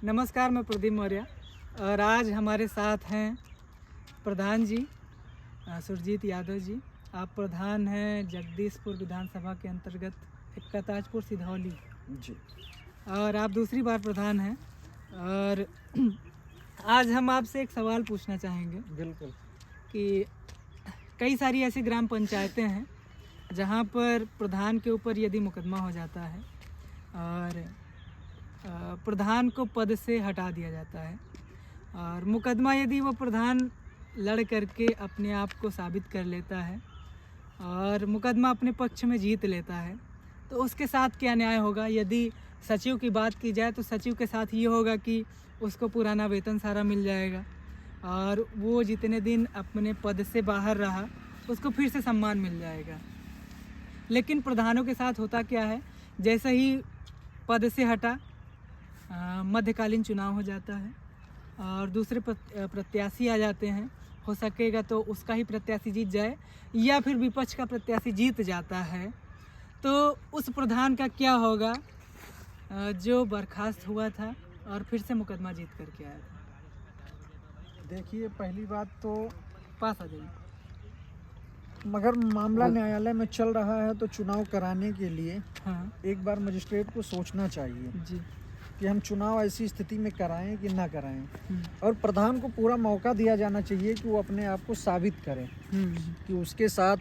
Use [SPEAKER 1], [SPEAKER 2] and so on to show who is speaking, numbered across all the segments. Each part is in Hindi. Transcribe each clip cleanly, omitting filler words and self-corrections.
[SPEAKER 1] नमस्कार, मैं प्रदीप मौर्य और आज हमारे साथ हैं प्रधान जी सुरजीत यादव जी। आप प्रधान हैं जगदीशपुर विधानसभा के अंतर्गत ताजपुर सिधौली
[SPEAKER 2] जी।
[SPEAKER 1] और आप दूसरी बार प्रधान हैं। और आज हम आपसे एक सवाल पूछना चाहेंगे।
[SPEAKER 2] बिल्कुल।
[SPEAKER 1] कि कई सारी ऐसी ग्राम पंचायतें हैं जहाँ पर प्रधान के ऊपर यदि मुकदमा हो जाता है और प्रधान को पद से हटा दिया जाता है और मुकदमा यदि वो प्रधान लड़ करके अपने आप को साबित कर लेता है और मुकदमा अपने पक्ष में जीत लेता है, तो उसके साथ क्या न्याय होगा? यदि सचिव की बात की जाए तो सचिव के साथ ये होगा कि उसको पुराना वेतन सारा मिल जाएगा और वो जितने दिन अपने पद से बाहर रहा उसको फिर से सम्मान मिल जाएगा। लेकिन प्रधानों के साथ होता क्या है, जैसे ही पद से हटा मध्यकालीन चुनाव हो जाता है और दूसरे प्रत्याशी आ जाते हैं। हो सकेगा तो उसका ही प्रत्याशी जीत जाए या फिर विपक्ष का प्रत्याशी जीत जाता है, तो उस प्रधान का क्या होगा जो बर्खास्त हुआ था और फिर से मुकदमा जीत करके आया था?
[SPEAKER 2] देखिए, पहली बात तो
[SPEAKER 1] पास आ जाइए।
[SPEAKER 2] मगर मामला न्यायालय में चल रहा है तो चुनाव कराने के लिए
[SPEAKER 1] हाँ
[SPEAKER 2] एक बार मजिस्ट्रेट को सोचना चाहिए
[SPEAKER 1] जी।
[SPEAKER 2] कि हम चुनाव ऐसी स्थिति में कराएं कि ना कराएं। और प्रधान को पूरा मौका दिया जाना चाहिए कि वो अपने आप को साबित करे कि उसके साथ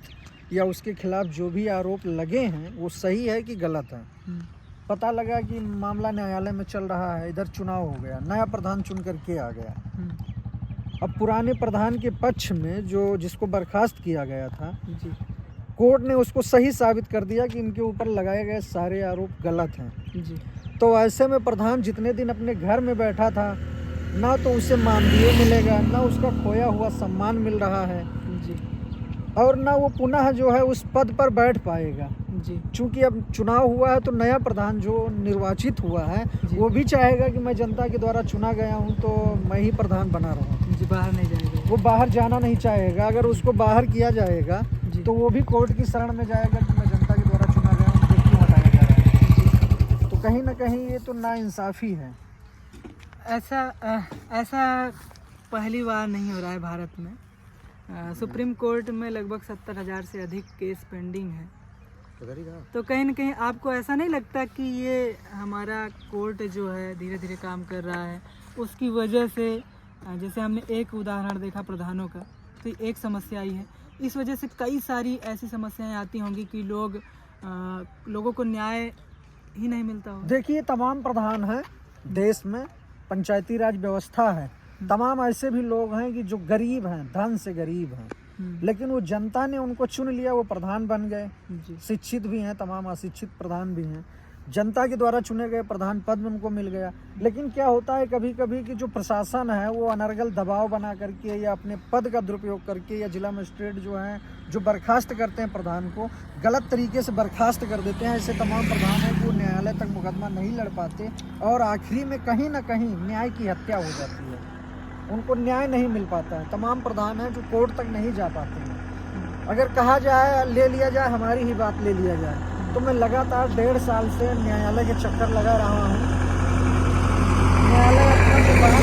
[SPEAKER 2] या उसके खिलाफ जो भी आरोप लगे हैं वो सही है कि गलत है। पता लगा कि मामला न्यायालय में चल रहा है, इधर चुनाव हो गया, नया प्रधान चुन करके आ गया। अब पुराने प्रधान के पक्ष में जिसको बर्खास्त किया गया था
[SPEAKER 1] जी।
[SPEAKER 2] कोर्ट ने उसको सही साबित कर दिया कि इनके ऊपर लगाए गए सारे आरोप गलत हैं
[SPEAKER 1] जी।
[SPEAKER 2] तो ऐसे में प्रधान जितने दिन अपने घर में बैठा था, ना तो उसे मानदेय मिलेगा, ना उसका खोया हुआ सम्मान मिल रहा है
[SPEAKER 1] जी।
[SPEAKER 2] और ना वो पुनः जो है उस पद पर बैठ पाएगा।
[SPEAKER 1] जी।
[SPEAKER 2] चूँकि अब चुनाव हुआ है तो नया प्रधान जो निर्वाचित हुआ है वो भी चाहेगा कि मैं जनता के द्वारा चुना गया हूँ तो मैं ही प्रधान बना रहूँ
[SPEAKER 1] जी। बाहर नहीं जाएगा,
[SPEAKER 2] वो बाहर जाना नहीं चाहेगा। अगर उसको बाहर किया जाएगा तो वो भी कोर्ट की शरण में जाएगा कि मैं जनता के द्वारा चुना गया हूँ, मुझे क्यों हटाया जा रहा है। तो कहीं ना कहीं ये तो नाइंसाफ़ी है।
[SPEAKER 1] ऐसा पहली बार नहीं हो रहा है भारत में। सुप्रीम कोर्ट में लगभग 70,000 से अधिक केस पेंडिंग है। तो कहीं ना कहीं आपको ऐसा नहीं लगता कि ये हमारा कोर्ट जो है धीरे धीरे काम कर रहा है, उसकी वजह से जैसे हमने एक उदाहरण देखा प्रधानों का, तो एक समस्या आई है, इस वजह से कई सारी ऐसी समस्याएं आती होंगी कि लोगों को न्याय ही नहीं मिलता हो।
[SPEAKER 2] देखिए, तमाम प्रधान हैं देश में, पंचायती राज व्यवस्था है, तमाम ऐसे भी लोग हैं कि जो गरीब हैं, धन से गरीब हैं, लेकिन वो जनता ने उनको चुन लिया, वो प्रधान बन गए। शिक्षित भी हैं, तमाम अशिक्षित प्रधान भी हैं, जनता के द्वारा चुने गए प्रधान पद में उनको मिल गया। लेकिन क्या होता है कभी कभी कि जो प्रशासन है वो अनर्गल दबाव बना करके या अपने पद का दुरुपयोग करके या जिला मजिस्ट्रेट जो हैं जो बर्खास्त करते हैं प्रधान को, गलत तरीके से बर्खास्त कर देते हैं। ऐसे तमाम प्रधान हैं कि वो न्यायालय तक मुकदमा नहीं लड़ पाते और आखिरी में कहीं ना कहीं न्याय की हत्या हो जाती है, उनको न्याय नहीं मिल पाता है। तमाम प्रधान हैं जो कोर्ट तक नहीं जा पाते हैं। अगर कहा जाए ले लिया जाए, हमारी ही बात ले लिया जाए, तो मैं लगातार 1.5 साल से न्यायालय के चक्कर लगा रहा हूँ। न्यायालय अपना जो बार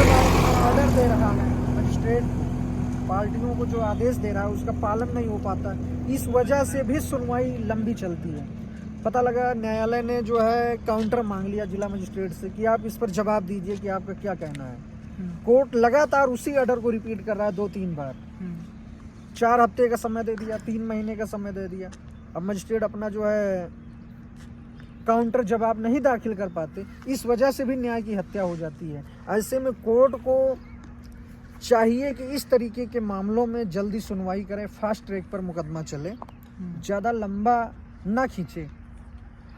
[SPEAKER 2] ऑर्डर दे रहा है मजिस्ट्रेट को, पार्टियों को जो आदेश दे रहा है उसका पालन नहीं हो पाता। इस वजह से भी सुनवाई लंबी चलती है। पता लगा न्यायालय ने जो है काउंटर मांग लिया जिला मजिस्ट्रेट से कि आप इस पर जवाब दीजिए कि आपका क्या कहना है। कोर्ट लगातार उसी ऑर्डर को रिपीट कर रहा है 2-3 बार। 4 हफ्ते का समय दे दिया, 3 महीने का समय दे दिया। अब मजिस्ट्रेट अपना जो है काउंटर जवाब नहीं दाखिल कर पाते, इस वजह से भी न्याय की हत्या हो जाती है। ऐसे में कोर्ट को चाहिए कि इस तरीके के मामलों में जल्दी सुनवाई करें, फास्ट ट्रैक पर मुकदमा चले, ज़्यादा लंबा ना खींचे।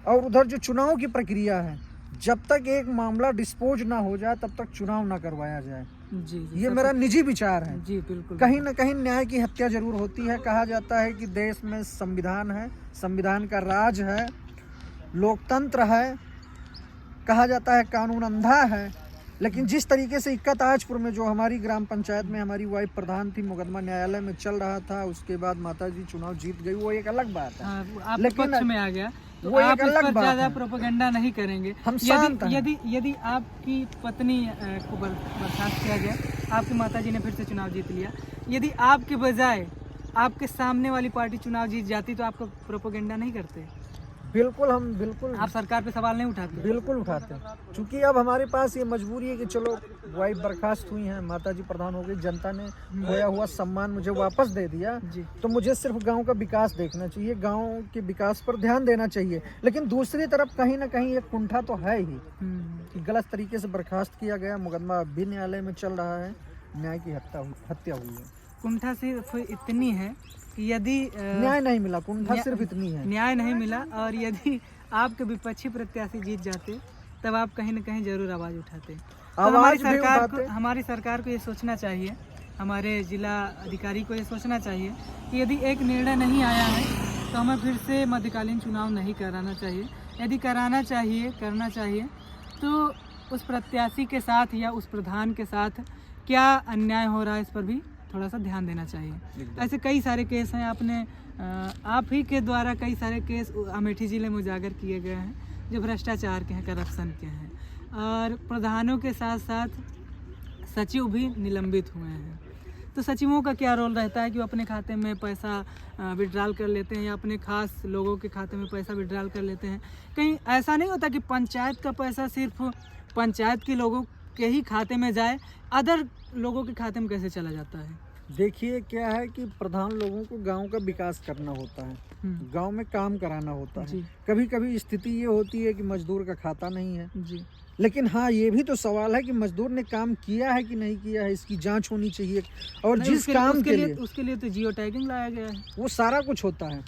[SPEAKER 2] और उधर जो चुनाव की प्रक्रिया है, जब तक एक मामला डिस्पोज ना हो जाए तब तक चुनाव ना करवाया जाए।
[SPEAKER 1] जी।
[SPEAKER 2] ये मेरा निजी विचार है।
[SPEAKER 1] जी बिल्कुल।
[SPEAKER 2] कहीं ना कहीं न्याय की हत्या जरूर होती है। कहा जाता है कि देश में संविधान है, संविधान का राज है, लोकतंत्र है, कहा जाता है कानून अंधा है, लेकिन जिस तरीके से इक्का ताजपुर में जो हमारी ग्राम पंचायत में हमारी वाइफ प्रधान थी, मुकदमा न्यायालय में चल रहा था, उसके बाद माताजी चुनाव जीत गई, वो एक अलग बात है।
[SPEAKER 1] आपके पक्ष में आ गया तो
[SPEAKER 2] वो
[SPEAKER 1] आप
[SPEAKER 2] एक
[SPEAKER 1] इस
[SPEAKER 2] अलग
[SPEAKER 1] पर
[SPEAKER 2] बात
[SPEAKER 1] ज्यादा
[SPEAKER 2] है।
[SPEAKER 1] प्रोपेगेंडा नहीं करेंगे।
[SPEAKER 2] हम शांत हैं।
[SPEAKER 1] यदि आपकी पत्नी को बर्खास्त किया गया, आपकी माताजी ने फिर से चुनाव जीत लिया, यदि आपके बजाय आपके सामने वाली पार्टी चुनाव जीत जाती तो आपको प्रोपेगेंडा नहीं करते?
[SPEAKER 2] बिल्कुल, हम बिल्कुल
[SPEAKER 1] आप सरकार पे सवाल नहीं उठाते?
[SPEAKER 2] बिल्कुल उठाते हैं, क्योंकि अब हमारे पास ये मजबूरी है कि चलो वाइफ बर्खास्त हुई हैं, माताजी प्रधान हो गई, जनता ने खोया हुआ सम्मान मुझे वापस दे दिया,
[SPEAKER 1] जी।
[SPEAKER 2] तो मुझे सिर्फ गांव का विकास देखना चाहिए, गांव के विकास पर ध्यान देना चाहिए। लेकिन दूसरी तरफ कहीं ना कहीं एक कुंठा तो है ही कि गलत तरीके से बर्खास्त किया गया, मुकदमा अब भी न्यायालय में चल रहा है, न्याय की हत्या हुई है।
[SPEAKER 1] कुंठा सिर्फ इतनी है कि यदि
[SPEAKER 2] न्याय नहीं मिला, कुंठा सिर्फ इतनी है।
[SPEAKER 1] न्याय नहीं मिला, और यदि आपके विपक्षी प्रत्याशी जीत जाते तब आप कहीं ना कहीं जरूर आवाज़ उठाते। तो हमारी सरकार को ये सोचना चाहिए, हमारे जिला अधिकारी को ये सोचना चाहिए कि यदि एक निर्णय नहीं आया है तो हमें फिर से मध्यकालीन चुनाव नहीं कराना चाहिए। यदि करना चाहिए तो उस प्रत्याशी के साथ या उस प्रधान के साथ क्या अन्याय हो रहा है इस पर भी थोड़ा सा ध्यान देना चाहिए। ऐसे कई सारे केस हैं, आप ही के द्वारा कई सारे केस अमेठी ज़िले में उजागर किए गए हैं जो भ्रष्टाचार के हैं, करप्शन के हैं, और प्रधानों के साथ साथ सचिव भी निलंबित हुए हैं। तो सचिवों का क्या रोल रहता है कि वो अपने खाते में पैसा विड्रॉल कर लेते हैं या अपने खास लोगों के खाते में पैसा विड्रॉल कर लेते हैं। कहीं ऐसा नहीं होता कि पंचायत का पैसा सिर्फ पंचायत के लोगों के ही खाते में जाए, अदर लोगों के खाते में कैसे चला जाता है?
[SPEAKER 2] देखिए, क्या है कि प्रधान लोगों को गांव का विकास करना होता है, गांव में काम कराना होता है। कभी कभी स्थिति ये होती है कि मजदूर का खाता नहीं है
[SPEAKER 1] जी।
[SPEAKER 2] लेकिन हाँ, ये भी तो सवाल है कि मजदूर ने काम किया है कि नहीं किया है, इसकी जांच होनी चाहिए। और जिस काम के लिए
[SPEAKER 1] उसके लिए तो जियो टैगिंग लाया गया है,
[SPEAKER 2] वो सारा कुछ होता है,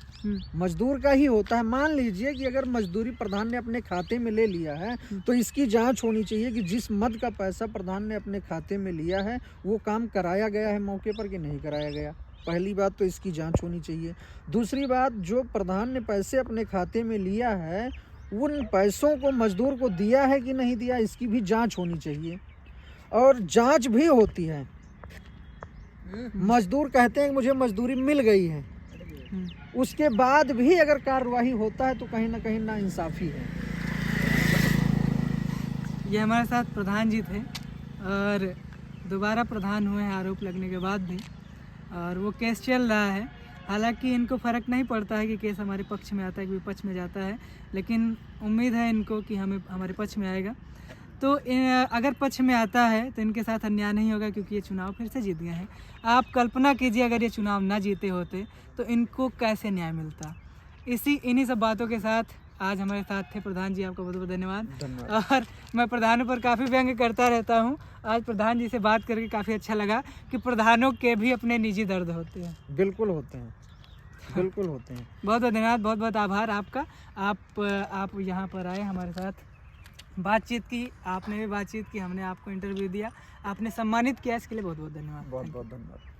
[SPEAKER 2] मजदूर का ही होता है। मान लीजिए कि अगर मजदूरी प्रधान ने अपने खाते में ले लिया है तो इसकी जांच होनी चाहिए कि जिस मद का पैसा प्रधान ने अपने खाते में लिया है वो काम कराया गया है मौके पर कि नहीं कराया गया। पहली बात तो इसकी जांच होनी चाहिए। दूसरी बात, जो प्रधान ने पैसे अपने खाते में लिया है उन पैसों को मजदूर को दिया है कि नहीं दिया, इसकी भी जांच होनी चाहिए। और जांच भी होती है, मजदूर कहते हैं कि मुझे मजदूरी मिल गई है, उसके बाद भी अगर कार्रवाई होता है तो कहीं ना कहीं नाइंसाफ़ी है।
[SPEAKER 1] ये हमारे साथ प्रधान जी थे और दोबारा प्रधान हुए हैं आरोप लगने के बाद भी, और वो केस चल रहा है। हालांकि इनको फ़र्क नहीं पड़ता है कि केस हमारे पक्ष में आता है कि विपक्ष में जाता है, लेकिन उम्मीद है इनको कि हमारे पक्ष में आएगा। तो अगर पक्ष में आता है तो इनके साथ अन्याय नहीं होगा, क्योंकि ये चुनाव फिर से जीत गए हैं। आप कल्पना कीजिए अगर ये चुनाव ना जीते होते तो इनको कैसे न्याय मिलता। इन्हीं सब बातों के साथ आज हमारे साथ थे प्रधान जी, आपका बहुत बहुत धन्यवाद। और मैं प्रधानों पर काफ़ी व्यंग करता रहता हूँ, आज प्रधान जी से बात करके काफ़ी अच्छा लगा कि प्रधानों के भी अपने निजी दर्द होते हैं।
[SPEAKER 2] बिल्कुल होते हैं, बिल्कुल होते हैं।
[SPEAKER 1] बहुत बहुत धन्यवाद, बहुत बहुत आभार आपका। आप यहाँ पर आए, हमारे साथ बातचीत की, आपने भी बातचीत की, हमने आपको इंटरव्यू दिया, आपने सम्मानित किया, इसके लिए बहुत बहुत धन्यवाद।
[SPEAKER 2] बहुत बहुत धन्यवाद।